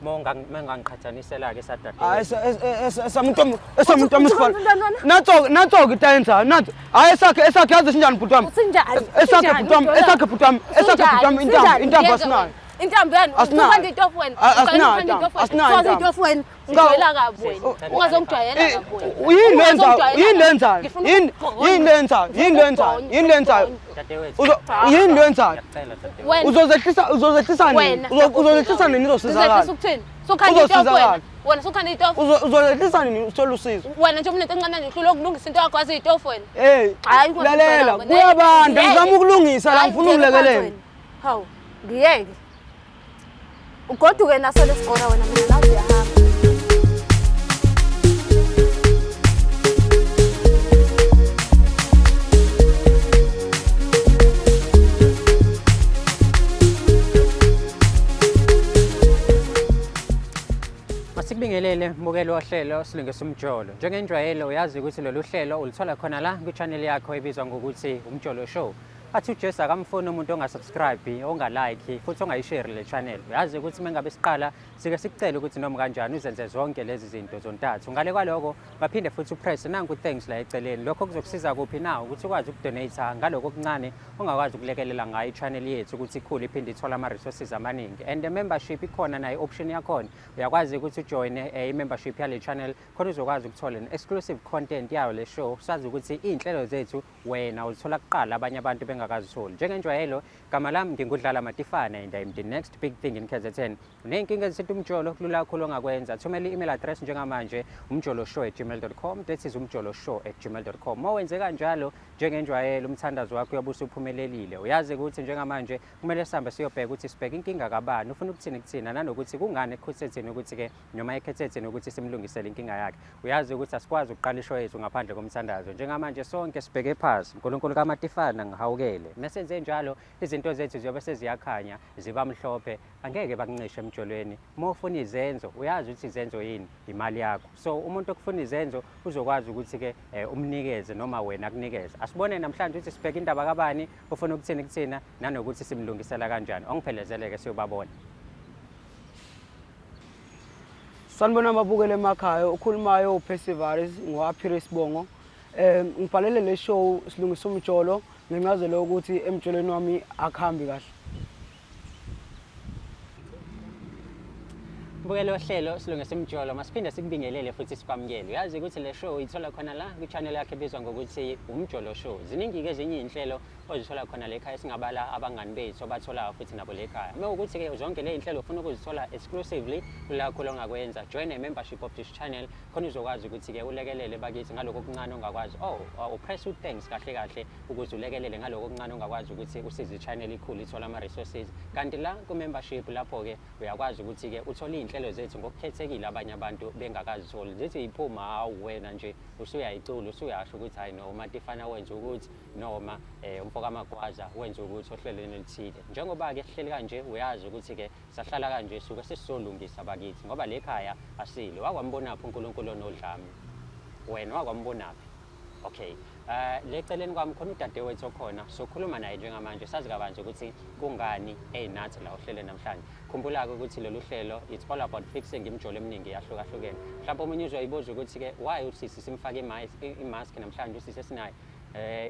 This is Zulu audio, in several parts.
Monga mengangiqhathanisela ke sadade. Esamuntu amusifana. Natso ngitenza, natso. Hayi esakhe yazi sinjani bhuti wami? Esakhe bhuti wami, intambo asinayo. Intambo yani usuka nditofu wena. Asinayo itofu wena. Ngijwayela kabi wena. Ungazongijwayela kabi wena. Uzozehlisa nini uzosizakala? Sokhanda itofu wena. Wena sokhanda itofu. Uzozehlisa nini uthola usizo? Wena nje umuntu encane nje uhlula ukulungisa into yakho azi itofu wena. Hayi lalela kuyabanda ngizama ukulungisa la ngifuna ukulekelela. Hawu ngiyeke. Ugoduke naso lesikora wena mina nazi uyahamba. Masikubingelele mbukelo wohlelo silungisa umjolo. Njengenjwayelo uyazi ukuthi lolu hlelo ulithola khona la ku-channel yakho ebizwa ngokuthi UMJOLO Show. Athi uJesa akamfuni umuntu ongasubscribe, ongalike futhi ongayishare le channel. Uyazi ukuthi mengabe siqala sike sikucela ukuthi noma kanjani uzenze zonke lezi zinto zontathu. Ngale kwaloko baphinde futhi upress nanku thanks la eceleni. Lokho kuzokusiza kuphi na ukuthi ukwazi ukudonate ngaloko okuncane ongakwazi ukulekelela ngayo i-channel yethu ukuthi ikhule iphinde ithola ama resources amaningi. And the membership ikhona nayo option yakhona. Uyakwazi ukuthi ujoin i-membership yale channel khona uzokwazi ukuthola exclusive content yayo le show. Sazi ukuthi inhlelo zethu wena ulithola kuqala abanye abantu bengakazitholi. Njengenjwayelo igama lami ngingudlala Matifana and I'm the next big thing in KZN. Unenkinga ezithi umjolo kulula kakhulu ongakwenza. Thumela i-email address njengamanje umjoloshow@gmail.com. That is umjoloshow@gmail.com. Mawenze kanjalo njengenjwayelo umthandazo wakho uyabusa uphumelelile. Uyazi ukuthi njengamanje kumele sihambe siyobheka ukuthi sibheke inkinga kabani, ufuna ukuthini kuthina nanokuthi kungani ekhuthetheni ukuthi ke noma ekhethetheni ukuthi simlungisele inkinga yakhe. Uyazi ukuthi asikwazi ukuqala isho yethu ngaphandle komthandazo. Njengamanje sonke sibheke phansi. uNkulunkulu kaMatifana ngihawukele. Mesenze njalo izinto zethu ziyobe seziyakhanya ziba mhlophe. Angeke bakuncishe emjolweni. Uma ufuna izenzo uyazi ukuthi izenzo yini imali yakho. So umuntu okufuna izenzo uzokwazi ukuthi ke umnikeze noma wena akunikeze. Asibone namhlanje ukuthi sibheke indaba kabani ufuna ukuthini kuthina nanokuthi simlungisela kanjani. Ongiphelezele ke siyobabona. Sanibona mabukele emakhaya ukhulumayo uPerseverance ngowaphira Sibongo. Ngibhalele le show silungisa umjolo ngencazelo ukuthi emjolweni wami akhambi kahle. Mbukelo hlelo silungisa umjolo masiphinde sikubingelele futhi sikwamukele. Uyazi ukuthi le show ithola khona la ku-channel yakhe ebizwa ngokuthi UMJOLO Show. Ziningi ke ezinye inhlelo ozithola khona le ekhaya singabala abangani bethu abathola futhi nabo le ekhaya. Mawukuthi ke zonke le inhlelo ufuna ukuzithola exclusively kulakho ongakwenza. Join a membership of this channel khona uzokwazi ukuthi ke ulekelele bakithi ngaloko okuncane ongakwazi. Upress thanks kahle kahle ukuze ulekelele ngaloko okuncane ongakwazi ukuthi usize i-channel ikhule ithola ama resources. Kanti la ku membership lapho ke uyakwazi ukuthi ke uthole inhlelo zethu ngokukhethekile abanye abantu bengakazitholi. Zithi iphuma hawu wena nje usuyayicula usuyasho ukuthi hayi no Matifana wenza ukuthi noma umfoka amagwaza wenza ukuthi ohlelweni elithile. Njengoba ke sihleli kanje uyazi ukuthi ke sahlala kanje suke sesizolungisa bakithi ngoba le ekhaya asile. Wakwambona phi uNkulunkulu onodlame? Wena wakwambona phi? Okay. Le eceleni kwami khona udadewethu okhona sokhuluma naye njengamanje sazi kabanzi ukuthi kungani nathi la uhlele namhlanje. Khumbula ukuthi lolu hlelo it's all about fixing imjolo eminingi yahlukahlukene. Mhlawumbe umunye uzoyibuza ukuthi ke why usisi simfake imask namhlanje usisi esinayo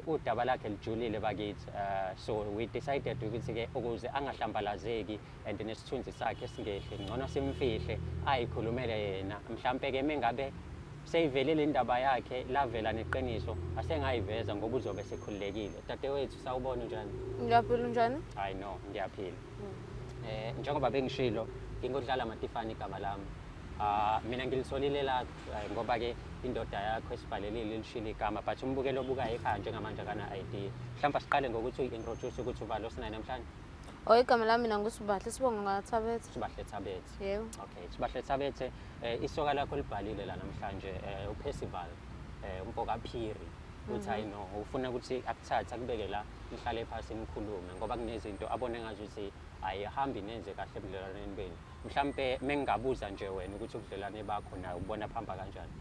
udaba lakhe lijulile bakithi. So we decided ukuthi ke ukuze angahlambalazeki and nesithunzi sakhe singehle ngcono simfihle ayikhulumele yena. Mhlawumbe ke mengabe seyivelele indaba yakhe lavela neqiniso asengayiveza ngoba uzobe sekhululekile. Dadewethu sawubona njani? Ngiyaphila njani? I know ngiyaphila. Njengoba bengishilo ngingudlala Matifana igama lami. Mina ngilitholile la ngoba ke indoda yakho esibhalelile lishilo igama but umbukelo obukayo ekhaya njengamanje kana ID. Mhlawumbe siqale ngokuthi uintroduce ukuthi ubalo sinayo namhlanje. Igama lami mina nguSibahle Sibongo ngaThabethe. Sibahle Thabethe. Yebo. Okay, Sibahle Thabethe isoka lakho libhalile la namhlanje uPerseval umfoka Phiri uthi hayi no ufuna ukuthi akuthatha kubeke la nihlale phansi nikhulume ngoba kunezinto abone ngathi uthi ayihambi nenze kahle ebudlelaneni benu. Mhlawumbe mengingabuza nje wena ukuthi ubudlelane bakho naye ubona phamba kanjani?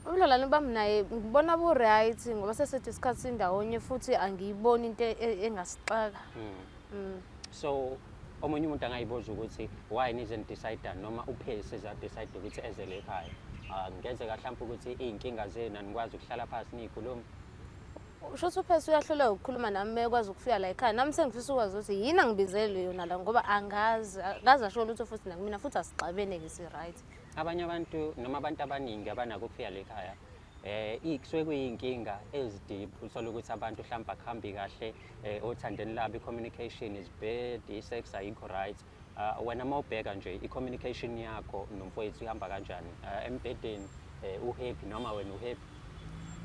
Ubudlelane bami naye ngibona bu right ngoba sesithi isikhathi indawonye futhi angiyiboni into engasixaka. So omunye umuntu angayibuza ukuthi why nize decide noma uphase za decide ukuthi ezele ekhaya ngenzeka mhlawumbe ukuthi izinkinga zenu anikwazi ukuhlala phansi niyikhuluma usho ukuthi uphese uyahlula ukukhuluma nami ekwazi ukufika la ekhaya nami sengifisa ukwazi ukuthi yini angibizele yona la ngoba angazi asho lutho futhi nakumina futhi asixabene ke si right abanye abantu noma abantu abaningi abanako ukufika la ekhaya ikusuke kuyinkinga ezideep uthola ukuthi abantu mhlawumbe akuhambi kahle othandeni labo i-communication is bad i-sex ayikho right wena mawubheka nje i-communication yakho nomfowethu ihamba kanjani embedeni uhappy noma wena uhappy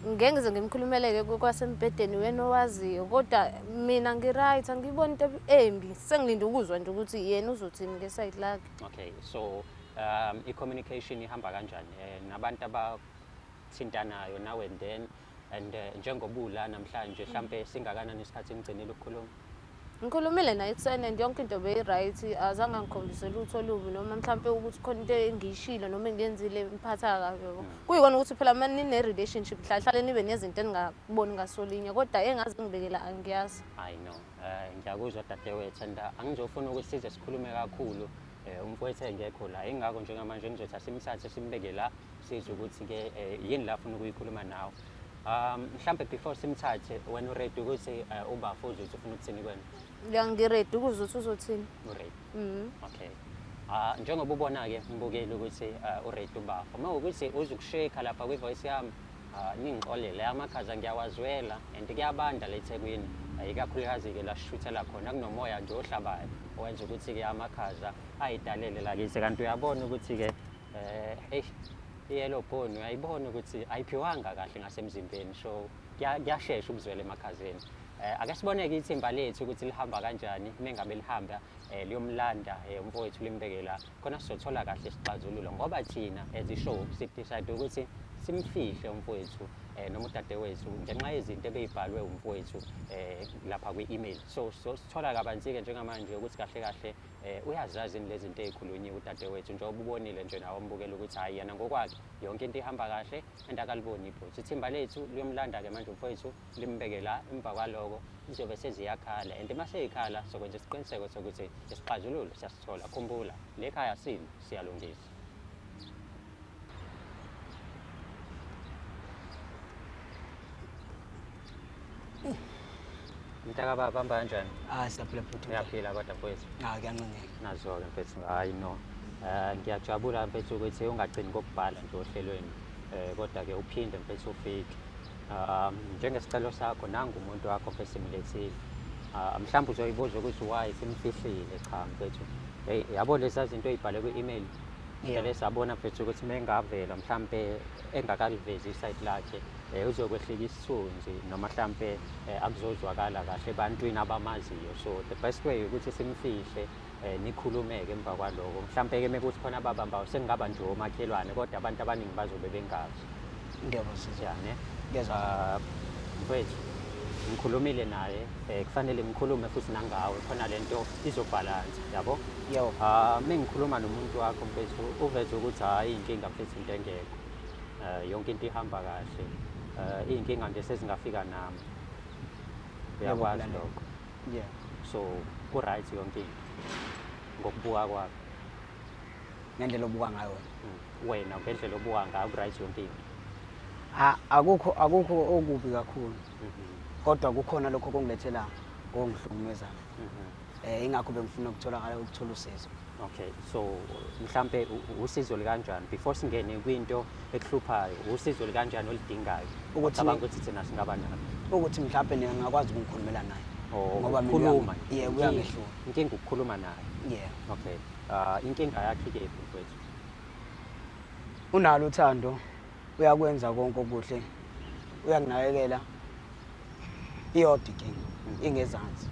ngeke ngize ngimkhulumeleke kwasembedeni wena owaziyo kodwa mina ngiright angiboni into embi sengilinde ukuzwa nje ukuthi yena uzothini ngeside lakhe okay so i-communication ihamba kanjani nabantu abathintanayo nawe then and njengobula namhlanje mhlambe singakanani isikhathi engcinile ukukhuluma ngikhulumile naye ekuseni and yonke into beyi-right azange ngikhombise lutho lubi noma mhlampe ukuthi khona into engiyishilo noma engiyenzile imphatha kabi yabo kuyikona ukuthi phela manje nine-relationship hlale nibe nezinto engingaboni ngasolinye kodwa engazi ngibekela angiyazi I know ngiyakuzwa dadewethu and angizofuna ukuthi size sikhulume kakhulu umfowethu engekho la ingakho njengamanje ngizothi asimthathe simbeke la sizwe ukuthi-ke yini la afuna ukuyikhuluma nawe mhlambe before simthathe wena uready ukuthi ubafuze ukuthi ufuna ukuthini kwena ngiredi ukuze uthi uzothini uready okay njengoba ubona-ke ngibukele ukuthi uready ubaba uma ukuthi uzukusheka lapha kwi-voice yami ningixolele amakhaza ngiyawazwela and kuyabanda la eThekwini ikakhulukazi-ke la sishuthela khona kunomoya nje ohlabayo owenza ukuthi-ke amakhaza ayidalele lakithi kanti uyabona ukuthi-ke yellow bone uyayibona ukuthi ayiphiwanga kahle ngasemzimbeni so kuyashesha ukuzwela emakhazeni ake siboneke ithimba lethu ukuthi lihamba kanjani mengabe lihamba liyomlanda umfowethu limbekela khona sizothola kahle isixazululo ngoba thina as ishow sidecide ukuthi simfihle umfowethu noma udadewethu ngenxa yezinto ebeyibhalwe umfowethu lapha kwi-email so sithola kabanzi-ke njengamanje ukuthi kahle kahle uyazazi ini lezi zinto ey'khulunyiwe udadewethu njengoba ubonile nje nawe umbukela ukuthi hhayi yena ngokwakhe yonke into ihamba kahle and akaliboni iphutha ithimba lethu liyomlanda-ke manje umfowethu limbeke la emva kwaloko izobe seziyakhala and uma seyikhala sokwenza isiqiniseko sokuthi isixazululo siyasithola khumbula le khaya siyalungisa mntakababa hamba kanjani siyaphila futhi uyaphila kodwa mfowethu kuyancanyeka nazo-ke mfethu hayi no ngiyajabula mfethu ukuthi ungagcini kokubhala nje ohlelweni kodwa-ke uphinde mfethu ufike njengesicelo sakho nangu umuntu wakho mfethu simlethile mhlawumbe uzoyibuza ukuthi why simfihlile cha mfethu yabo leza zinto ey'bhale kwi-email vele sabona mfethu ukuthi mengavela mhlawumbe engakalivezi isayiti lakhe uzokwehlika isithunzi noma mhlawumbe akuzozwakala kahle ebantwini abamaziyo so the best way ukuthi simfihle nikhulumeke emva kwaloko mhlawumbe-ke mekuthi khona ababambayo sengingaba nje omakhelwane kodwa abantu abaningi bazobe bengazi ngiyabasizane mfethu ngikhulumile naye kufanele ngikhulume futhi nangawe khona lento izobhalansa yabo mengikhuluma nomuntu wakho mfethu uveze ukuthi hhayi iy'nkinga mfethu into engekho yonke into ihamba kahle iy'nkinga nje sezingafika nami uyakwazi lokho so ku-right yonke into ngokubuka kwakho ngendlela obuka ngayo wena ngendlela obuka ngayo ku-right yonke into akukho okubi kakhulu kodwa kukhona lokho okungilethela okungihlukumezayo ingakho bengifuna ukuthola usizo okay so mhlambe usizo likanjani before singene kwinto ekuhluphayo usizo likanjani olidingayo ucabanga ukuthi thina singaba nalo ukuthi mhlawumbe ngingakwazi ukukhulumela naye ngoba khuluma uyangehlula inkinga ukukhuluma naye okay inkinga yakhe ke mfowethu unalo uthando uyakwenza konke okuhle uyakunakekela iyodwa inkinga ingezansi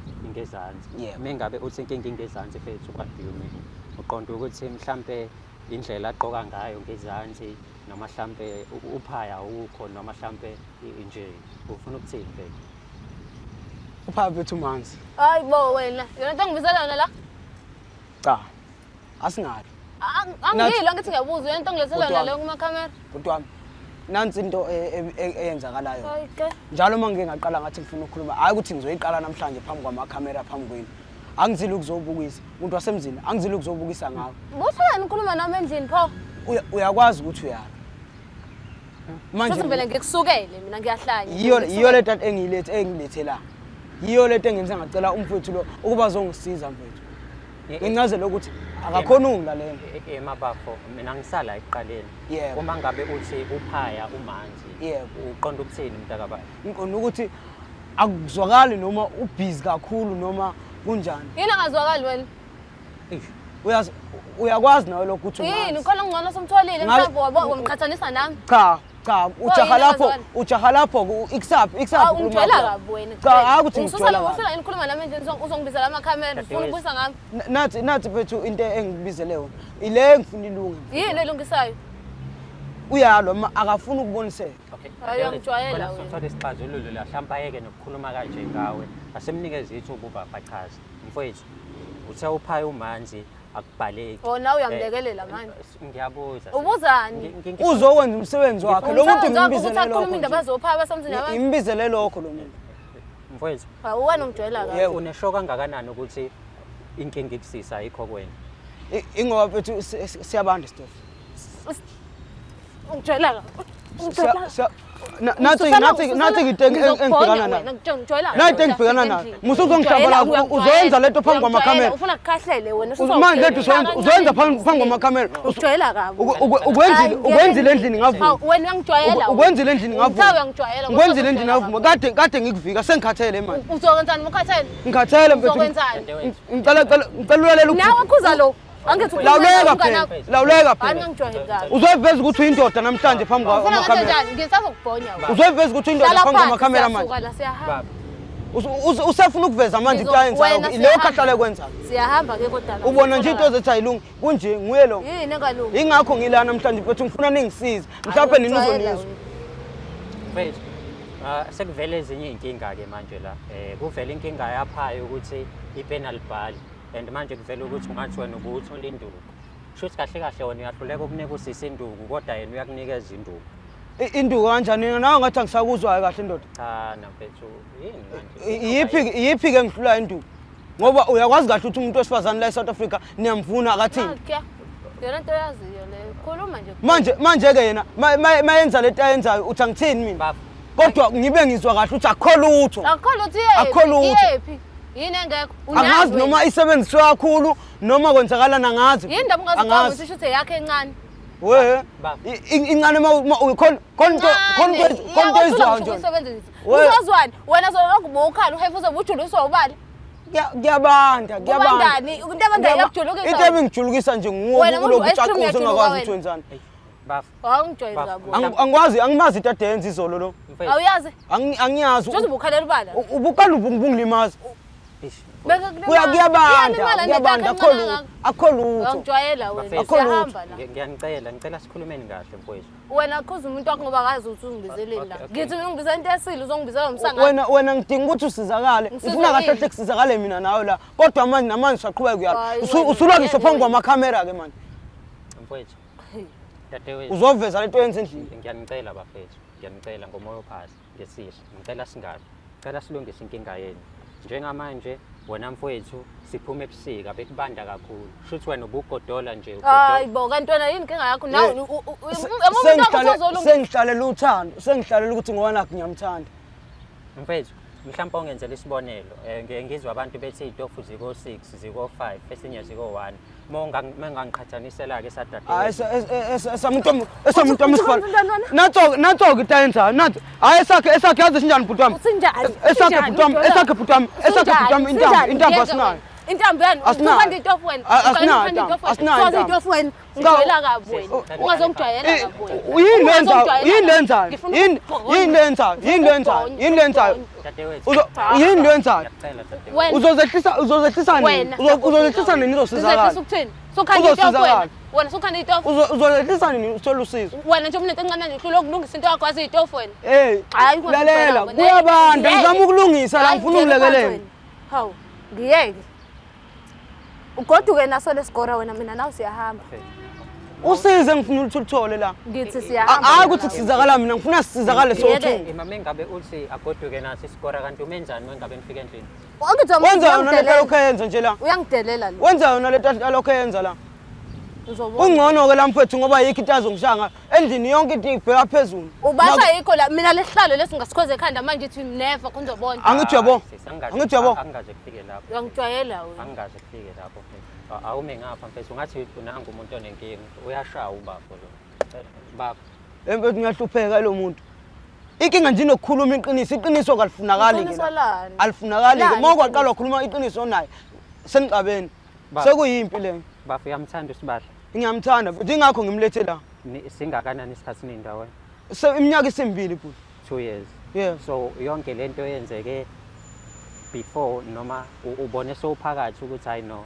mengabe uthi inkinga ingezansi mfethu what do you mean uqonda ukuthi mhlambe indlela aqoka ngayo ngezansi noma mhlambe uphaya ukho noma mhlambe nje ufuna ukuthini mfethu uphaya bethu umanzi hayi bo wena yona into ngibizela yona la cha asingathi angiyilo ngithi ngiyabuza yona into ngilethela yona leyo kumakhamera kodwa nansi into eyenzakalayo njalo uma ngingaqala ngathi ngifuna ukukhuluma hayi ukuthi ngizoyiqala namhlanje phambi kwamakhamera phambi kwenu angizile ukuzobukisa umuntu wasemzini angizile ukuzobukisa ngawe Bothani ukhuluma nami endlini pho uyakwazi ukuthi uyala manje vele ngikusukele mina ngiyahlanya yiyo le tata engilethe la yiyo le engenza ngacela umfowethu lo ukuba azongisiza mfowethu ngincazela ukuthi akakhona ungilalela emabafo mina ngisala eqaleni uma ngabe uthi uphaya umanzi uqonda ukuthini mntakaba ngiqonda ukuthi akuzwakali noma ubhizi kakhulu noma kunjani yini angazwakali wena uyakwazi nawe lokho ukuthi yini ukhona ngcono somtholile mhlawumbe wamqhathanisa nami cha ujaha lapho ikusaphi ungijwayela kabi wena cha akuthi ngizosala ikhuluma nami nje uzongibizela ama-camera ufuna ukubuyisa ngami nathi phethu into engibizele yona ile ngifuna ilunge yini elungisayo uyalwa akafuni ukuboniseka ayongijwayela wena sothola isixazululo la mhlawumbe ayeke nokukhuluma kanje ngawe asemnikeza ithuba uba bachaze mfowethu uthe uphaya umanzi akubhaleki nawe uyamlekelela manje ngiyabuza ubuzani uzokwenza umsebenzi wakhe lo muntu ngimbizele lokho indaba bazophaya basamzini abantu imbizele lokho lo muntu mfowethu wena ungijwayela kabi uneshoka kangakanani ukuthi inkinga ikusisa ayikho kwena ingoba bethu siyabanda stuff ungijwayela kabi nathi engibhekana nayo musuzongijabula uzoyenza lento phambi kwamakhamera ufuna kukhahlele wena manje lethu uzoyenza phambi kwamakhamera ujwayela kabi ukwenzile endlini ngavuma wena uyangijwayela ukwenzile endlini ngavuma uyangijwayela ukwenzile endlini ngavuma kade ngikuvika sengikhathele manje uzokwenzani ukhathele ngikhathele mfethu ngicela ulalela nawe khuza lo lawuleka phela uzoyiveza ukuthi uyindoda namhlanje phambi kwamakhamera uzoyiveza ukuthi uyindoda phambi kwamakhamera manje usefuna ukuveza manje into ayenzayo leyo khahlale kwenza siyahamba ke kodwa ubona nje into ezethi ayilungi kunje nguye lo yini engalungi ingakho ngila namhlanje mfethu ngifuna ningisize mhlawumbe nini uzonizwa mfethu sekuvele ezinye inkinga ke manje la kuvela inkinga yaphayo ukuthi ipenal ball and manje kuvela ukuthi ungathi wena ubuthola induku shuthi kahle kahle wona uyahluleka ukunika usisi induku kodwa yena uyakunikeza induku induku kanjani nawe ngathi angisakuzwayo kahle ndoda cha namfethu yini manje yiphi ke ngihlula induku ngoba uyakwazi kahle ukuthi umuntu wesifazane la eSouth Africa niyamvuna akathini yona into yaziyo le khuluma nje manje ke yena mayenza lento ayenzayo uthi angithini mina kodwa ngibe ngizwa kahle ukuthi akho lutho yini engekho angazi noma isebenziswa kakhulu noma kwenzakala nangazi yini ndaba ungaziqonda ukuthi usho yakhe encane we incane konto ezwayo nje uzozwani wena zokuba ukhala uhefuza ubujuliswa ubali kuyabanda into abanda yakujulukisa into ebingijulukisa nje nguwe kulokucacuza ongakwazi ukuthi wenzani awungijwayeli kabi angikwazi angimazi into ayenza izolo lo awuyazi angiyazi uzobe ukhalela ubala ubukala ubungilimazi kuyabanda akho lutho ngijwayela wena siyahamba la ngicela sikhulumeni kahle mfowethu wena khuza umuntu wakho ngoba akazi ukuthi ungibizeleni la ngithi mina ungibizela into esile uzongibizela umsangano wena ngidinga ukuthi usizakale ngifuna kahle hle kusizakale mina nawe la kodwa manje namanje saqhubeka kuyala usulwa ngisho phambi kwamakhamera ke manje mfowethu dadewethu uzoveza lento yenza endlini ngiyanicela bafethu ngiyanicela ngomoya ophasi ngesihle ngicela singabi ngicela silungise inkinga yenu njengamanje wena mfowethu siphuma ebusika bekubanda kakhulu shuthi wena ubugodola nje hayi bo kanti wena yini inkinga yakho nawe sengihlalela uthando sengihlalela ukuthi ngoba nakho ngiyamthanda mfethu mhlawumbe ongenzela isibonelo ngizwa abantu bethi itofu ziko 6 ziko 5 esinye ziko 1 mengangiqhathanisela ke sadade esamuntu amsifana natso ke tayenza nathi hayi esakhe yazi sinjani bhuti wami esakhe bhuti wami intambo asinayo intambo yani uphanda itofu wena uphanda itofu wena ngijwayela kabi wena ungazongijwayela kabi yini lenzayo uzozehlisa nini uzosizakala sokhanda itofu wena sokhanda itofu uzozehlisa nini uthola usizo wena nje umuntu encane nje uhlula ukulungisa into yakho yazi itofu wena hayi lalela kuyabanda ngizama ukulungisa la ngifuna ulekelela hawu ngiyeke ugoduke naso lesikora wena mina nawe siyahamba usize ngifuna ukuthi uthole la ngithi siyahamba hayi ukuthi sizakala mina ngifuna sizakale so2 Mama engabe uthi agoduke nathi isikora kanti umenzani wengabe nifike endlini wenza yona lento lokho yenza nje la uyangidelela lo wenza yona lento lokho yenza la uzobona ungcono ke la mfethu ngoba yikho into azongishanga endlini yonke into ibheka phezulu ubasha yikho la mina lesihlalo lesingasikhoze ekhanda manje ithi never kunzobona angithi yabo angithi yabo angaze kufike lapho uyangijwayela wena angaze kufike lapho awume ngapha mfethu ngathi unanga umuntu onenkinga uyashaya ubafo lo baba emfethu ngiyahlupheka lo muntu inkinga nje inokukhuluma iqiniso kalifunakali ke alifunakali ke moko aqala ukukhuluma iqiniso naye senigcabeni sekuyimpi le bafo uyamthanda usibahla ngiyamthanda futhi ingakho ngimlethe la singakanani isikhathi nindawo iminyaka isimbili futhi 2 years yeah so yonke lento yenzeke before noma ubone sowuphakathi ukuthi hayi no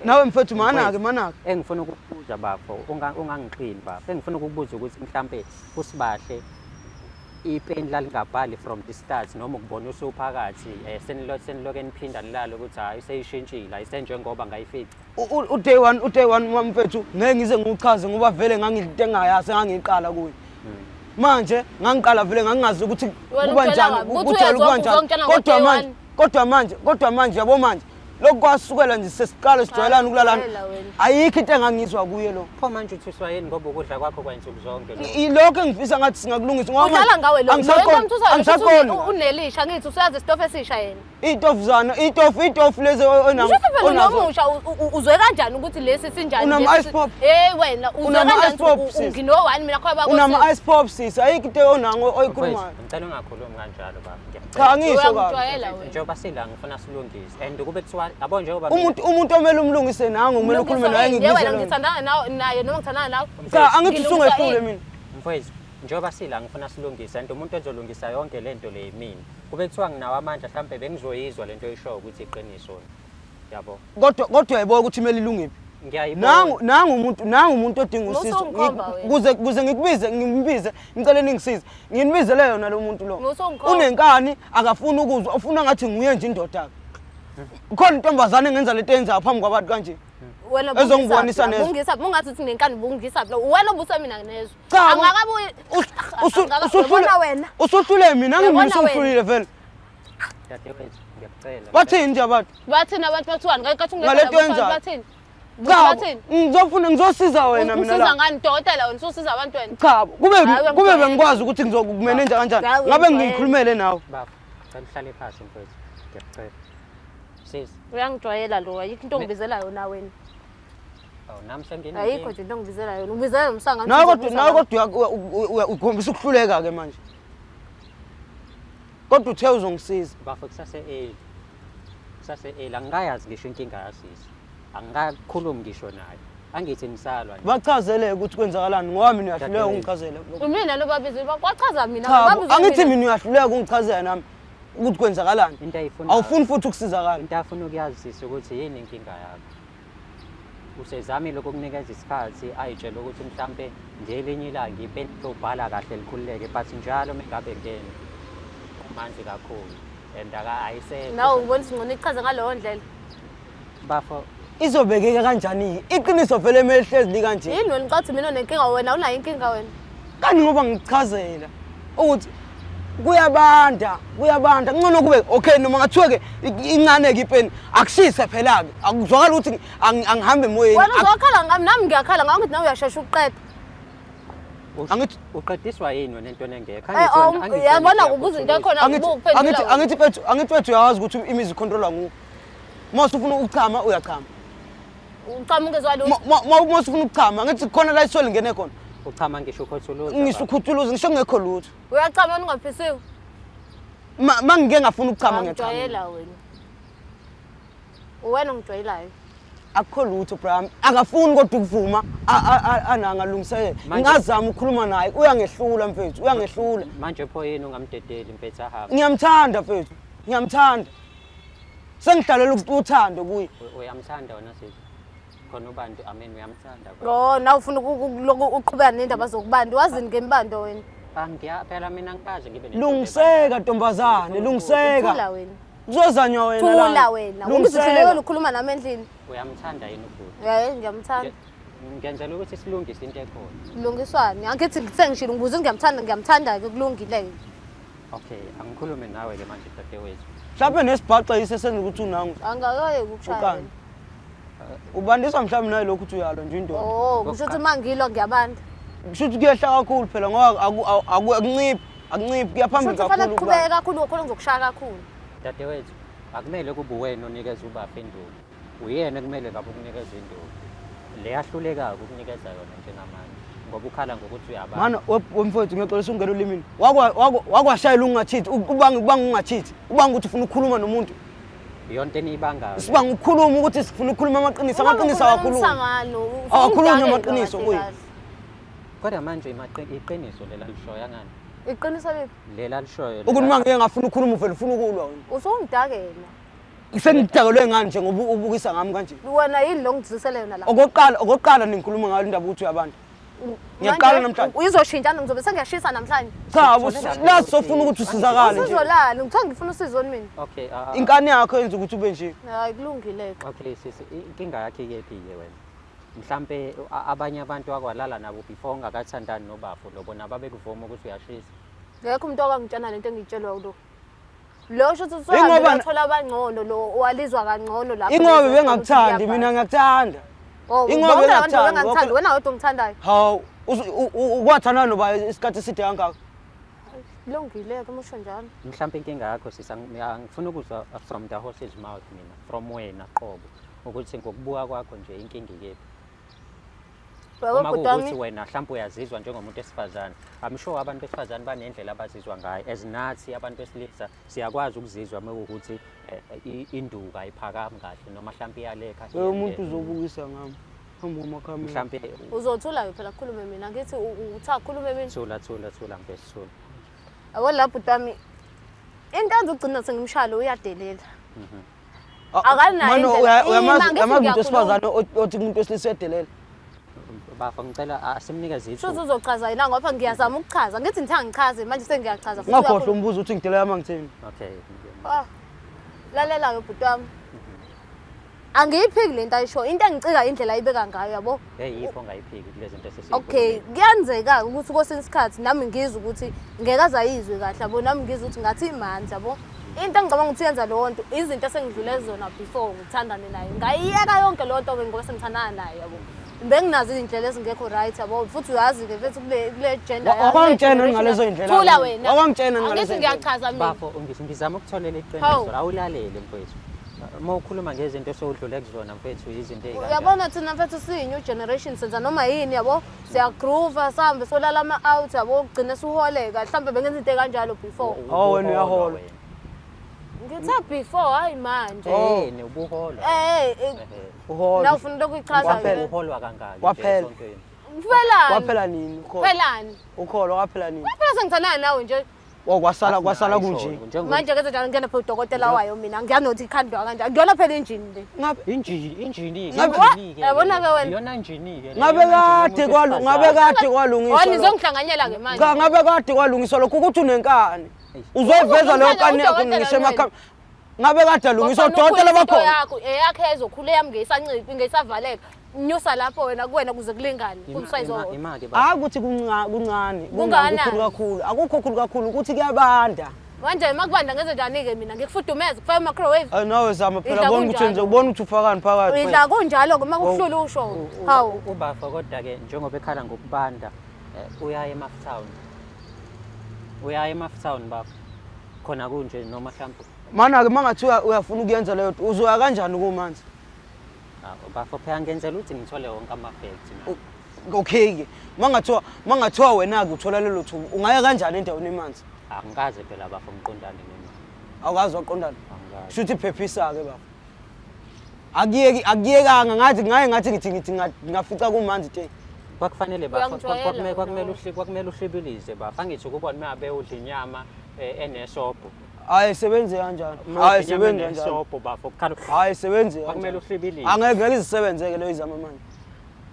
nawe mfethu manake engifuna ukubuza bafo ungangiqini bafo engifuna ukubuza ukuthi mhlambe usibahle ipeni lalingabhali from the start noma ukubona usowuphakathi seniloko eniphinda nilalo ukuthi hayi seyishintshile ayisenjengoba ngayifithi uday one mfethu ngeke ngize ngichaze ngoba vele ngangidinto engayazi ngangiqala kuye manje ngangiqala vele ngangingazi ukuthi kuba njani ukuthola kuba njani kodwa manje yabo manje lokho kwasukela nje sesiqala sijwayelana ukulalana ayikho into engangizwa kuye lo pho manje uthuswa yini ngoba ukudla kwakho kwansuku zonke lo ilokho engifisa ngathi singakulungisa ngoba udlala ngawe lo angisakhona unelisha ngithi usazi isitofu esisha yena itofu lezi onamusha uzwe kanjani ukuthi lesi sinjani unama ice pop wena uzwe kanjani ngino one mina khoba unama ice pop sis ayikho into onango oyikhulumayo ngicela ungakhulumi kanjalo baba cha ngisho kahle njengoba sila ngifuna silungise and kube kuthiwa yabo njengoba umuntu omele umlungise nangu kumele ukhulume naye ngibizele wena ngithandana naye noma ngithandana nawe cha angithi usungehlule mina mfowethu njengoba sila ngifuna silungise and umuntu ozolungisa yonke lento le yimini kube kuthiwa nginawo amandla mhlambe bengizoyizwa lento eyishoyo ukuthi iqiniso yabo kodwa yabo ukuthi kumele ilungiphi ngiyayibona nangu umuntu odinga usizo kuze ngimbize ngicela ningisize nginibizele yona lo muntu lo unenkani akafuni ukuzwa ufuna ngathi nguye nje indoda khona intombazane engenza lento yenza phambi kwabantu kanje wena ezongibonisa nezo bungisa bungathi uthi nenkani bungisa wena ubusa mina nezo angakabuyi usuhlule mina ngimsuhlulile vele ngiyacela bathini nje abantu bathina abantu bathiwani ngeke bathini bathini ngizosiza wena mina la usiza ngani dokotela wena usiza abantu wena cha kube bengikwazi ukuthi ngizokumanage kanjani ngabe ngikhulumele nawe baba ngalihlale phansi mfowethu ngiyacela sis uyangijwayela lo ayikho into ongibizela yona wena nami sengene ayikho nje into ongibizela yona ungibizela umsanga nawe kodwa ukhombisa ukuhluleka ke manje kodwa uthe uzongisiza bafo kusase angayazi ngisho inkinga yasisi angakakhulumi ngisho naye angithi nisalwa bachazele ukuthi kwenzakalani ngoba mina uyahluleka ungichazele mina lo babizile bakwachaza mina babizile angithi mina uyahluleka ungichazela nami ukuthi kwenzakalani awufuni futhi ukusizakala into afuna ukuyazisa ukuthi yini inkinga yakho usezamile ukukunikeza isikhathi ayitshela ukuthi mhlambe ngelinye ilanga ipeni lobhala kahle likhululeke but njalo mengabe ngene umanzi kakhulu and ayise nawe ubona singone ichaza ngalowo ndlela bafo izobekeka kanjani iqiniso vele emehlezi likanje yini wena ucathi mina nenkinga wena unayo inkinga wena kanti ngoba ngichazela ukuthi kuyabanda ngcono kube okay noma ngathiwe ke incane ke ipeni akushise phela ke akuzwakala ukuthi angihambe emoyeni wena uzokhala ngami nami ngiyakhala ngawo ngithi nawe uyashesha ukuqeda angithi uqediswa yini wena into engekho yabona ukubuza into ekhona ngibukuphendula angithi wethu uyawazi ukuthi imizi controller nguwe mase ufuna ukuchama uyachama uchama ungezwa lutho mase ufuna ukuchama angithi khona la isoli ngene khona uchama ngisho ukhothuluza ngisho ukhothuluza ngisho ngekho lutho uyachama wena ungaphisiwe mangike ngafuna ukuchama ngiyachama ngijwayela wena ungijwayelayo akho lutho bram akafuni kodwa ukuvuma anangalungiseke ngazama ukukhuluma naye uyangehlula mfethu uyangehlula manje pho yini ungamdedeli mfethu ahamba ngiyamthanda mfethu ngiyamthanda sengihlalela ukuthando kuye uyamthanda wena sithi khona ubantu amen uyamthanda na ufuna uqhubeka nendaba zokubanda wazini ngembando wena phela mina ngikaze ngibe lungiseka ntombazane lungiseka thula wena uzozanywa wena thula wena ungizithileke ukukhuluma nami endlini uyamthanda yini ubhuti ngiyamthanda ngiyenzela ukuthi silungise into ekhona. Silungiswane. Angithi sengishilo ngibuza ngiyamthanda-ke kulungile. Okay, angikhulume nawe ke manje dadewethu. Mhlawumbe nesibhaxa isesenza ukuthi unangu. Angakaye ukushayela. Ubandiswa mhlawumbe naye lokhu uthi uyalo nje into. Oh, kusho ukuthi mangilwa ngiyabanda. Kusho ukuthi kuyehla kakhulu phela ngoba akunciphi kuyaphambili kakhulu. Kufanele kuqhubeke kakhulu khona ngizokushaya kakhulu. Dadewethu, akumele kube wena onikeza ubaba induku. Uyena kumele ngabe ukunikeza induku. Le yahlulekayo ukunikeza yona njengamanje. Ngoba ukhala ngokuthi uyabamba. Mana wemfowethu ngiyexolisa ungena olimini. Wakwashayela ungachithi ubanga ungachithi. Ubanga ukuthi ufuna ukukhuluma nomuntu. Yonke eniyibangayo. Sibanga ukukhuluma ukuthi sifuna ukukhuluma amaqiniso awakhuluma. Awakhuluma amaqiniso kuyi. Kodwa manje iqiniso lela lishoya ngani? Iqiniso lipi? Lela lishoyo. Ukuthi manje ngafuna ukukhuluma uvela ufuna ukulwa wena. Usongidakela. Sengidakelwe ngani nje ngoba ubukisa ngami kanje. Wena yini lo ngidizisele yona la? Okokuqala ningikhuluma ngayo indaba ukuthi uyabantu. Ngiyaqala namhlanje. Uyizoshintshana ngizobe sengiyashisa namhlanje. Cha, la sofuna ukuthi usizakale nje. Usizolala, ngithiwa ngifuna usizo mina. Okay, inkani yakho yenza ukuthi ube nje. Hayi kulungile. Okay, sisi, inkinga yakhe kephi ke wena? Mhlambe abanye abantu akwalala nabo before ungakathandani nobafo lo bona babekuvuma ukuthi uyashisa. Ngekho umuntu okangitshana lento engitshelwa lo. Lo sho ukuthi uthola abangcono lo walizwa kangcono lapho. Ingobe bengakuthandi mina ngiyakuthanda. Ingobe bengakuthandi wena wedwa ongithandayo. Hawu ukwathana noba isikhathi eside kangaka. Lungile ke musho njalo. Mhlambe inkinga yakho sisa ngifuna ukuzwa from the horse's mouth mina, from wena qobo ukuthi ngokubuka kwakho nje inkinga ikephi. Uma kuthi wena mhlawumbe uyazizwa njengomuntu esifazane, I'm sure abantu besifazane banendlela abazizwa ngayo. As nathi abantu besilisa siyakwazi ukuzizwa ukuthi induka ayiphakami kahle noma mhlawumbe iyaleka. Umuntu uzobukisa ngami. Hamba umakhamera. Mhlawumbe uzothula phela kukhulume mina ngithi utha kukhulume mina. Thula mfethu. Yabo lapho utami intanzi ugcina sengimshalo uyadelela. Akanayo indlela. Uyamazi umuntu esifazane othi umuntu wesilisa uyadelela. Bafa ngicela asimnikeze ithuba. Sho uzochaza yena ngoba ngiyazama ukuchaza ngithi ngithanga ngichaze manje sengiyachaza futhi. Ngakhohle umbuzo uthi ngidelela mangithini. Okay. Lalela ke bhuti wami. Angiyiphiki lento ayisho into engicika indlela ayibeka ngayo yabo. Yipho ongayiphiki kulezi zinto esesiyikhuluma. Okay, kuyenzeka ukuthi kwesinye isikhathi nami ngizwe ukuthi ngeke azayizwe kahle yabo nami ngizwe ukuthi ngathi imanzi yabo. Into engicabanga ukuthi yenza lo nto izinto esengidlule zona before ngithandane naye. Ngayiyeka yonke lo nto ke ngoba sengithandana naye yabo. Benginazi indlela ezingekho right yabo futhi uyazi ke mfethu kule gender yakho. Awangitshena ngalezo indlela. Thula wena. Awangitshena ngalezo. Angithi ngiyachaza mina. Bafo ngizama ukutholela iqiniso awulalele mfethu. Uma ukhuluma ngezinto esowudlule kuzona mfethu izinto ezikanje. Uyabona thina mfethu siyi new generation senza noma yini yabo siyagroove sambe solala ama out yabo ugcine suholeka mhlambe bengenza into kanjalo before. Wena uyahola. Ngitha before hayi manje. Yini ubuholwa. Uhola. Na ufuna ukuyichaza ke uholwa kangaki esontweni. Kuphela. Waphela nini ukholwa? Kuphelani? Ukholwa waphela nini? Kuphela sengithandana nawe nje. Kwasala kunje. Manje ke njalo ngena phela udokotela wayo mina ngiyanothi ikhandwa kanjani. Ngiyona phela injini le. Ngabe injini ke. Yabona ke wena. Yona injini ke. Ngabe kade kwalungiswa. Wona nizongihlanganyela ke manje. Ngabe kade kwalungiswa lokho ukuthi unenkani. Uzoyiveza leyo nkani yakho ngisho emakhaya. Ngabe kade alungiswa udokotela bakho. Eyakhe ezokhule yami ngeyisanciphi ngeyisavaleka. Nyusa lapho wena kuwena kuze kulingane kumsayizo. Ukuthi kuncane kungakhulu kakhulu. Akukho khulu kakhulu ukuthi kuyabanda. Manje makubanda ngenze njani ke mina ngikufudumeza kufaka microwave. Nawe zama phela bona ukuthi wenze ubona ukuthi ufakani phakathi. Idla kunjalo ke makuhlula usho. Hawu ubafa kodwa ke njengoba ekhala ngokubanda uyaye eMaftown. Uyaye eMaftown bafo. Khona kunje noma mhlawumbe. Mana ke mangathi uyafuna ukuyenza leyo uzoya kanjani kuManzi? Bafo phela ngenzela ukuthi ngithole wonke ama-facts mina. Okay ke mangathiwa wena ke uthola lelo thuba ungaya kanjani endaweni eManzi? Angikaze phela bafo ngiqondane nini. Awukazi waqondana? Shuthi phephisa ke bafo. Akuyekanga ngathi ngithi ngafica kuManzi nje. Kwakufanele bafo kwakumele uhlibilize bafo angithi ukubona mabe udla inyama enesobho. Hayi sebenze kanjani? Hayi sebenze kanjani? Sobho bafo kukhala. Hayi sebenze. Kwakumele uhlibilise. Angeke izisebenzeke leyo izama manje.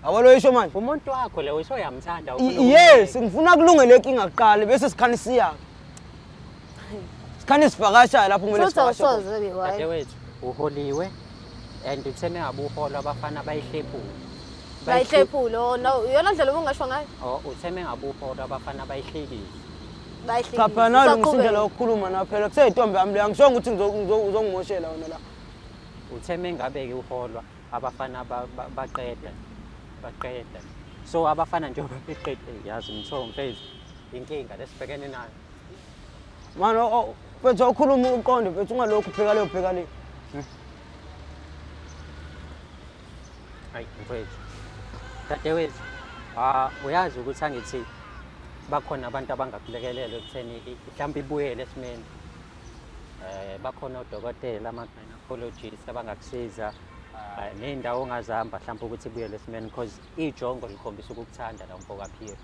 Awolo yisho manje. Umuntu wakho leyo usoyamthanda Yes, ngifuna kulungele inkinga kuqala bese sikhanisiya. Sikhani sivakasha lapho kumele sivakashe. Dadewethu uholiwe and uthene ngabuholo abafana bayihlephula. bayihlephulo no yona ndlela ubungasho ngayo utheme ngabuhola abafana bayihlekile cha phela nalo indlela yokukhuluma na phela kuseyitombi yami le angisho ukuthi uzongimoshela wona la utheme ngabe ke uholwa abafana baqeda so abafana njengoba beqede yazi umthombo phezulu inkinga lesibhekene nayo mano mfethu ukhuluma uqonde mfethu ungalokhu ubheka le hayi mfethu dadewethu uyazi ukuthi angithi bakhona abantu abangakulekelela ekutheni mhlawumbe ibuyele esimeni bakhona odokotela ama-gynecologists abangakusiza ney'ndawo ongazihamba mhlawumbe ukuthi ibuyele esimeni because ijongo likhombisa ukukuthanda la mfokaphile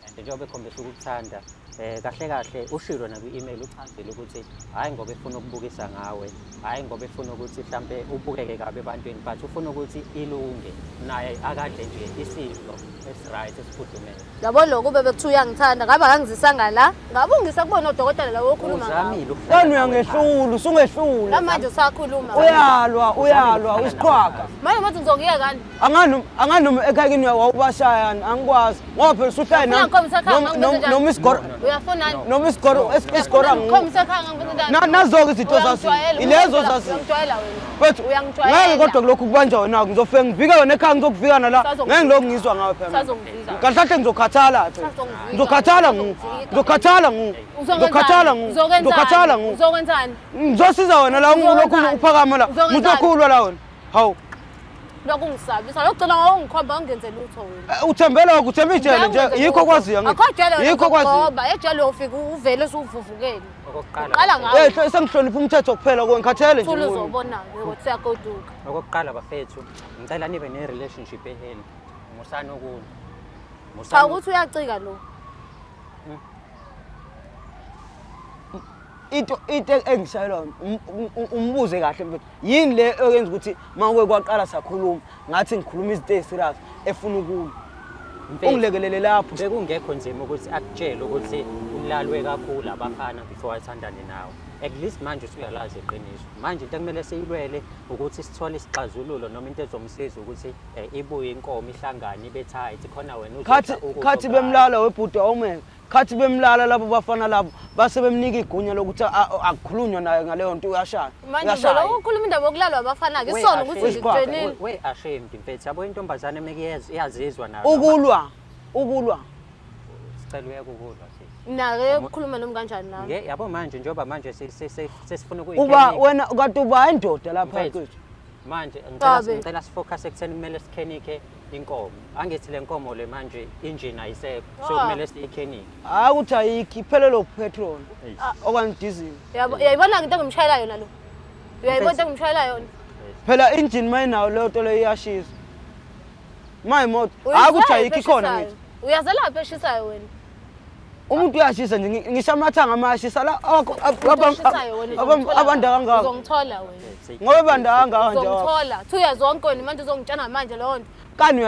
and njengoba ekhombisa ukukuthanda kahle kahle ushilo nakwi-email uchazile ukuthi hhayi ngoba efuna ukubukisa ngawe hhayi ngoba efuna ukuthi mhlawumbe ubukeke kabi ebantwini but ufuna ukuthi ilunge naye akadle nje isidlo esi-right esifudumele yabo lokhu bebekuthiwa uyangithanda ngabe akangizisanga la ngabe ungisa kubona odokotela lawo okhuluma uzamile wena uyangehlula usungehlula la manje usakhuluma uyalwa usiqhwaga manje manje ngizongiya kani anganoma ekhayini wawubashayani angikwazi ngoba phela usuhlaye noma isigoro uyafuna noma isigoro khombisa ekhaya ngibenzela nazo-ke izinto ilezo uyangijwayela wethu ngeke kodwa kulokhu kubanja wena ngizofika ngivika wena ekhaya ngizokuvikana la ngeke ngilokhu ngizwa ngawe phela kahle ngizokhathala uzokwenzani ngizosiza wena la ngilokhu uphakama la ngizokhulwa la wena hawu lokhu ngisabisa lokugcina ngawungikhomba ngenzela utho wena uthembela uthemba ijele nje yikho kwaziyo yikho kwaziyo ejele ufika uvele usuvuvukele okokuqala ngawe sengihlonipha umthetho kuphela ngikhathele nje uzobona-ke ukuthi siyagoduka okokuqala bafethu ngicela nibe ne-relationship eheli musana okunye cha ukuthi uyacika lo into engishayelwa umbuze kahle mfethu yini le oyenza ukuthi mawuke kwaqala sakhuluma ngathi ngikhuluma izinto eziserious efuna ukula ungilekelele lapho bekungekho nzima ukuthi akutshele ukuthi ulalwe kakhulu abafana before athandane nawe at least manje usuyalazi iqiniso manje into ekumele siyilwele ukuthi sithole isixazululo noma into ezomsiza ukuthi ibuye inkomo ihlangane ibe tight khona wena khathi bemlala webhuti awumeke khathi bemlala labo bafana labo base bemnika igunya lokuthi akukhulunywa naye ngaleyo nto uyashaya manje lo ukhuluma indaba yokulalwa abafana ke isona ukuthi ngikuqinile we ashamed mfethu yabo intombazane mekuyeza iyazizwa nayo ukulwa sicela uyakukulwa nake ukukhuluma noma kanjani nawe yabo manje njengoba manje sesifuna wena kade uba indoda lapha kwethu manje ngicela sifocus ekutheni kumele sikhenike inkomo angithi le nkomo le manje engine ayisekho so kumele siyikhenike ukuthi ayikho iphelelo petrol okanye diesel uyayibona into engimshayela yona lo uyayibona into engimshayela yona phela engine mayinawo leyo nto leyo iyashisa mayimoto ukuthi ayikho ikhona ngithi uyazela lapha eshisayo wena umuntu uyashisa nje ngisho amathanga amashisa la abantu kangaka uzongithola wena ngoba abantu kangaka nje uzongithola 2 years zonke wena manje uzongitshana manje leyo nto kani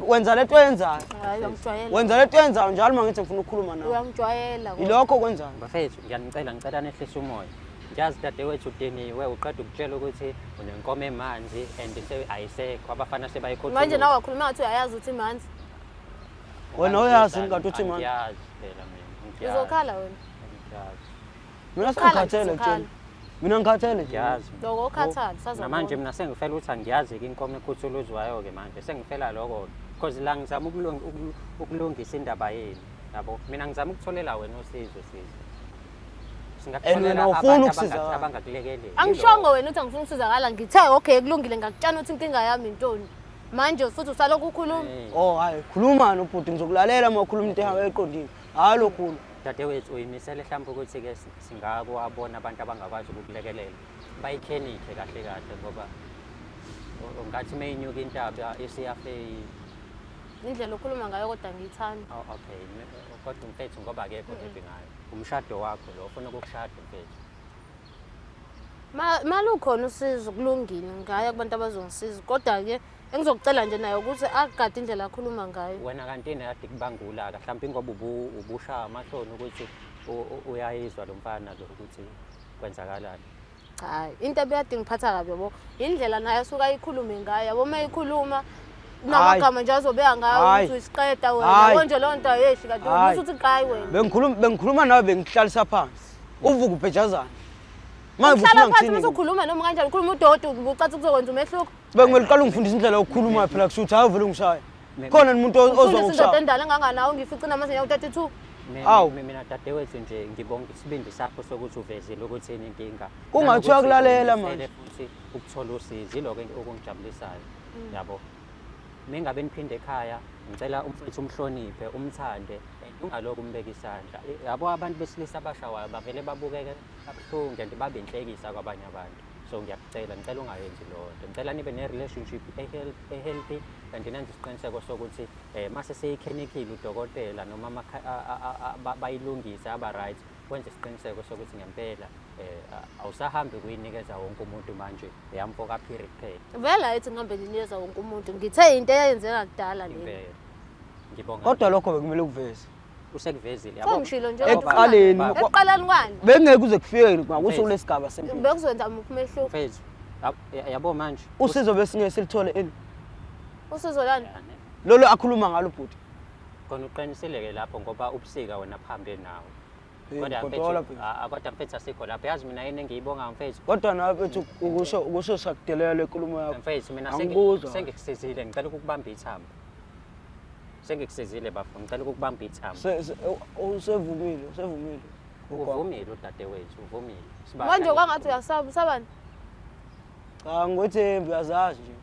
wenza lento yenzayo uyangijwayela wenza lento yenzayo njalo mangithi ngifuna ukukhuluma nawe uyangijwayela ilokho kwenzayo bafethu ngicela nehlisa umoya ngiyazi dadewethu udiniwe uqeda ukutshela ukuthi unenkomo emanzi and ayisekho abafana sebayikhothula manje nawe wakhuluma ngathi uyayazi ukuthi imanzi wena uyazi ngathi uthi imanzi ngiyazi phela mina uzokhala wena mina sengikhathele tshela mina ngikhathele nje ngiyazi lokho ukhathala sazobona namanje mina sengifela ukuthi angiyazi-ke inkomo ekhuthuluzwayo-ke manje sengifela lokho because la ngizama ukulungisa indaba yenu yabo mina ngizama ukutholela wena usizo wena ufuna ukusizakala abangakulekeleli angishongo wena uthi angifuna ukusizakala ngithe okay kulungile ngakutshana ukuthi inkinga yami intoni manje futhi usalokhu ukhuluma hayi khuluma nobhuti ngizokulalela uma ukhuluma into eqondile hayi lokhulu dadewethu uyimisele mhlawumbe ukuthi-ke singakwabona abantu abangakwazi ukukulekelela bayikhenike kahle kahle ngoba ngathi uma inyuka intaba isiyafeyini indlela okhuluma ngayo kodwa ngiyithanda okay kodwa mfethu ngoba akekho happy ngayo umshado wakho lo ufuna ukukushada mfethu malukhona usizo kulungile ngaya kubantu abazongisiza kodwa-ke engizokucela nje naye ukuthi akugade indlela akhuluma ngayo wena kantini kade kubangula-ka mhlawumbe ngoba ubushaya amahloni ukuthi uyayizwa lo mfana lo ukuthi kwenzakalani hayi into ebeyade ngiphatha kabi yabo indlela naye asuke ayikhulume ngayo yabo uma yikhuluma namagama nje azobeka ngayo ukuthi isiqeda wena konje lo nto ayeshi kanti uthi uthi qayi wena bengikhuluma nawe bengihlalisa phansi uvuka ubhejazana manje ufuna ngithini mase ukhuluma noma kanjani ukhuluma uDodo ucathi kuzokwenza umehluko bengimele qala ungifundisa indlela yokukhuluma phela kusuthi hayi vele ngishaya khona umuntu ozwa ukushaya endala nganganawo ngifica namase nyawo 32 mina dadewethu nje ngibonga isibindi sakho sokuthi uvezile ukuthi inkinga kungathiwa kulalela manje futhi ukuthola usizo lokho okungijabulisayo yabo mingabe niphinde ekhaya ngicela umfethu umhloniphe umthande ungaloko umbeka isandla yabo abantu besilisa abashawayo bavele babukeke kabuhlungu kanti babe inhlekisa kwabanye abantu so ngiyacela ngicela ungayenzi lonto ngicela nibe ne relationship healthy kanti nenze isiqiniseko sokuthi mase seyiklinikile udokotela noma bayilungisa aba right wenze isiqiniseko sokuthi ngempela awusahambi kuyinikeza wonke umuntu manje yamfoka period phela vela ethi ngihambe nginikeza wonke umuntu ngithe into eyenzeka kudala le ngibonga kodwa lokho bekumele ukuveze usekuvezile yabo sengishilo nje eqaleni kwani bengeke kuze kufike ngakusuku lesigaba sempilo bekuzwenza muphi umehluko mfethu yabo manje usizo besinye silithole ini usizo lani lolo akhuluma ngalo bhuti khona uqiniseleke lapho ngoba ubusika wena phambi nawe kodwa mfethu asikho lapho yazi mina yini engiyibonga mfethu kodwa nawe mfethu ukusho sakudelela lenkulumo yakho mfethu mina sengikusizile ngicela ukubamba ithambo sengikusizile bafuna ngicela ukubamba ithambo usevumile uvumile udadewethu uvumile manje kwangathi uyasaba sabani ngithemba uyazazi nje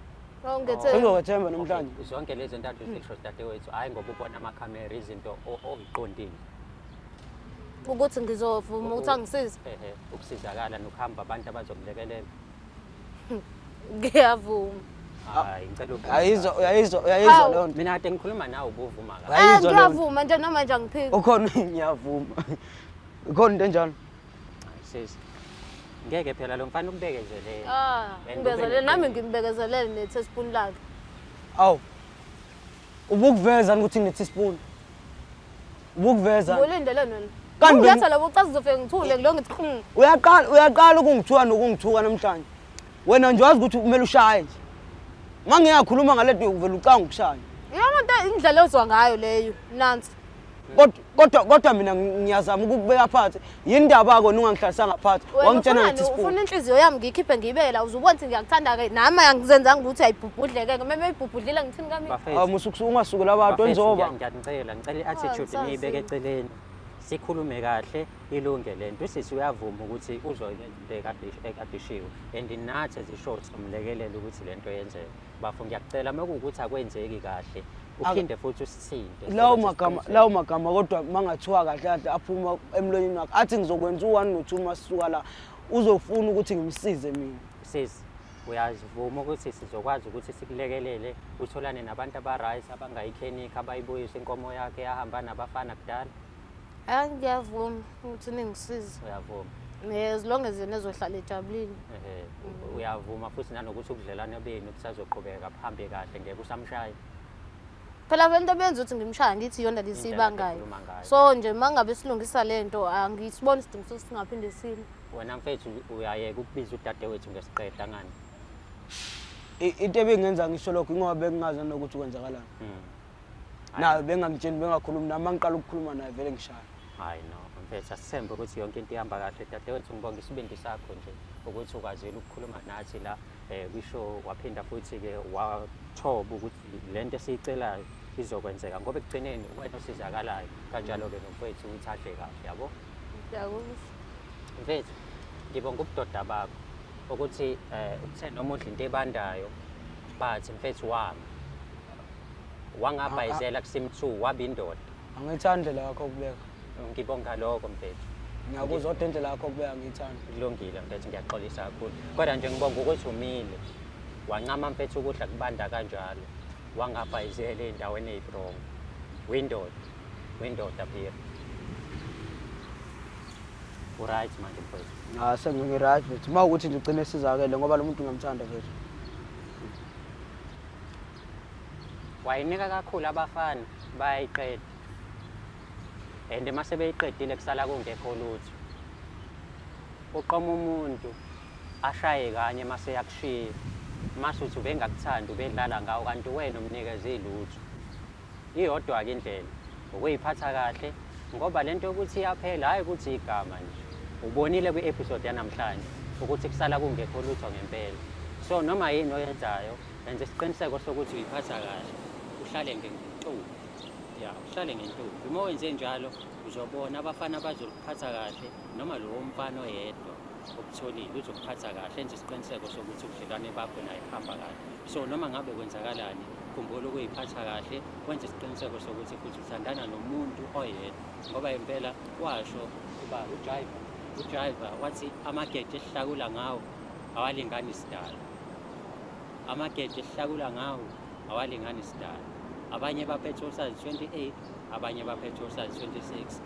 ngethemba sengizothemba namhlanje zonke lezi ntathu zisho dadewethu hayi ngoba ubona amakhamera izinto oyiqondile ukuthi ngizovuma ukuthi angisize ukusizakala nokuhamba abantu abazokulekelela ngiyavuma hayi ngicela uyayizwa leyo nto mina kade ngikhuluma nawe ubuvuma uyayizwa leyo ngiyavuma nje noma nje angiphiki ukhona ngiyavuma ukhona into enjalo sisi ngeke phela lo mfana ukubekezelele ngibekezelele nami ngimbekezelele ne-teaspoon lakhe awu ubukuveza ukuthi ne-teaspoon ubukuveza ulindele nona kanti ngiyathi labo ucathi uzofike ngithule ngilo ngithi uyaqala ukungithuka nokungithuka namhlanje wena nje wazi ukuthi kumele ushaye nje mangiyakhuluma ngaleto uvela ucanga ukushaya yona into indlela ozwa ngayo leyo nansi kodwa mina ngiyazama ukubeka phansi yini indaba yako ungangihlalisanga phansi wangitshena ngeTeaspoon ufuna inhliziyo yami ngiyikhiphe ngiyibeke la uzubona ukuthi ngiyakuthanda ke nami angizenzanga ukuthi ayibhubhudleke ke meme ayibhubhudlila ngithini kami ungasukela abantu enzoba ngiyacela ngicela i-attitude niyibeke eceleni sikhulume kahle ilunge lento sisi uyavuma ukuthi uzoyenzeka ekadishiwe and nathi ezishort somlekelela ukuthi lento yenzeke bafo ngiyacela makuwukuthi akwenzeki kahle uphinde futhi usithinte lawo magama kodwa mangathiwa kahle kahle aphuma emlonyeni wakhe athi ngizokwenza u1 no2 masisuka la uzofuna ukuthi ngimsize mina sisi uyazivuma ukuthi sizokwazi ukuthi sikulekelele utholane nabantu aba-right abangayikhenika abayibuyisa inkomo yakhe yahamba nabafana kudala ngiyavuma ukuthi ningisize uyavuma as long as yena ezohlala ejabulile uyavuma futhi nanokuthi ubudlelwane benu kusazoqhubeka buhambe kahle ngeke usamshaya phela vele into benza ukuthi ngimshaya ngithi yona lesibangayo so nje mangabe silungisa lento angisiboni isidingo sokuthi singaphinde sile wena mfethu uyayeka ukubiza udadewethu ngesiqeda ngani into ebengenza ngisho lokho ngoba bengingazi nokuthi kwenzakalani nawe bengangitsheni bengakhulumi nami mangiqala ukukhuluma naye vele ngishaya hayi no mfethu asithembe ukuthi yonke into ihamba kahle dadewethu ngibonga isibindi sakho nje ukuthi ukwazile ukukhuluma nathi la kwisho waphinda futhi ke wathoba ukuthi lento esiyicelayo izokwenzeka ngoba ekugcineni wena usizakalayo kanjalo ke nomfethu uthathe kahle yabo mfethu ngibonga ubudoda bakho ukuthi uthe noma udla into ebandayo bathi mfethu wami wangabhayizela kusim2 waba indoda angithande lakho kubeka ngibonga lokho mfethu ngiyakuzwa indlela yakho kubeka ngithanda kulungile mfethu ngiyaxolisa kakhulu kodwa nje ngibonga ukuthi umile wancama mfethu ukudla kubanda kanjalo wangabhayizela endaweni eyibrong windoda phela uright manje mfethu sengingiright mfethu uma ukuthi ngigcine sizakele ngoba lo muntu ngiyamthanda mfethu wayinika kakhulu abafana bayayiqeda and mase beyiqedile kusala kungekho lutho uqoma umuntu ashaye kanye mase yakushiya mase uthi ubengakuthandi ubedlala ngawo kanti wena umnikeze ilutho. Iyodwa-ke indlela ukuyiphatha kahle ngoba lento yokuthi iyaphela hayi ukuthi igama nje. Ubonile kwi-episode yanamhlanje ukuthi kusala kungekho lutho ngempela. So noma yini oyenzayo yenza isiqiniseko sokuthi uyiphatha kahle, uhlale ngentulo. Ya, uhlale ngentulo. Uma wenze njalo uzobona abafana bazokuphatha kahle noma lowo mfana oyedwa okutholile uzokuphatha kahle, enze isiqiniseko sokuthi ubudlelwane bakho naye buhamba kahle. So noma ngabe kwenzakalani, khumbula ukuyiphatha kahle, wenze isiqiniseko sokuthi futhi uthandana nomuntu oyedwa ngoba impela washo uba uJiver wathi amagede esihlakula ngawo awalingani isidala. Amagede esihlakula ngawo awalingani isidala. Abanye baphethe osazi 28, abanye baphethe osazi 26,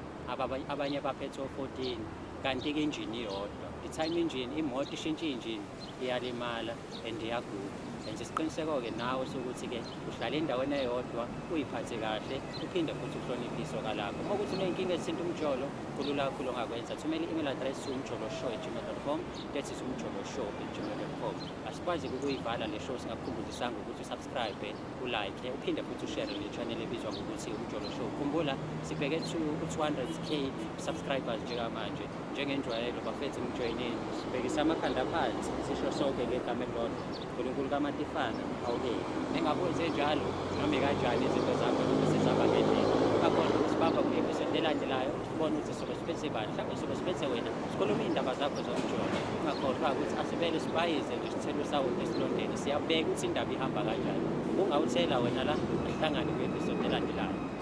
abanye baphethe 14, kanti ke injini iyodwa. I-time engine, imoto ishintsha injini iyalimala and iyaguga. Enze isiqiniseko-ke nawe sokuthi-ke uhlala endaweni eyodwa, uyiphathe kahle, uphinde futhi uhloniphe isoka lakho. Uma ukuthi uney'nkinga ezithinta umjolo, kulula kakhulu ongakwenza. Thumela i-email address umjoloshow@gmail.com, that is umjoloshow@gmail.com. Asikwazi-ke ukuyivala le show singakukhumbuzisanga ukuthi usubscribe, ulike, uphinde futhi ushare le channel ebizwa ngokuthi umjolo show. Khumbula sibheke 200k subscribers njengamanje. Njengenjwayelo bafethu ngijoyineni, sibhekisa amakhanda phansi, sisho sonke ngegama elilodwa. uNkulunkulu kamatifana awuke. Engakwenze njalo noma kanjani izinto zakho zizaba ngendlela. Bakhona ukuthi baba kwi-episode elandelayo sibone ukuthi sobe siphethe bani, mhlawumbe sobe siphethe wena, sikhulume iy'ndaba zakho zomjolo. Ungakhohlwa ukuthi asivele sibayize nesithelo sawo esilondeni, siyabheka ukuthi indaba ihamba kanjani. Ungawuthela wena la, sihlangane kwi-episode elandelayo.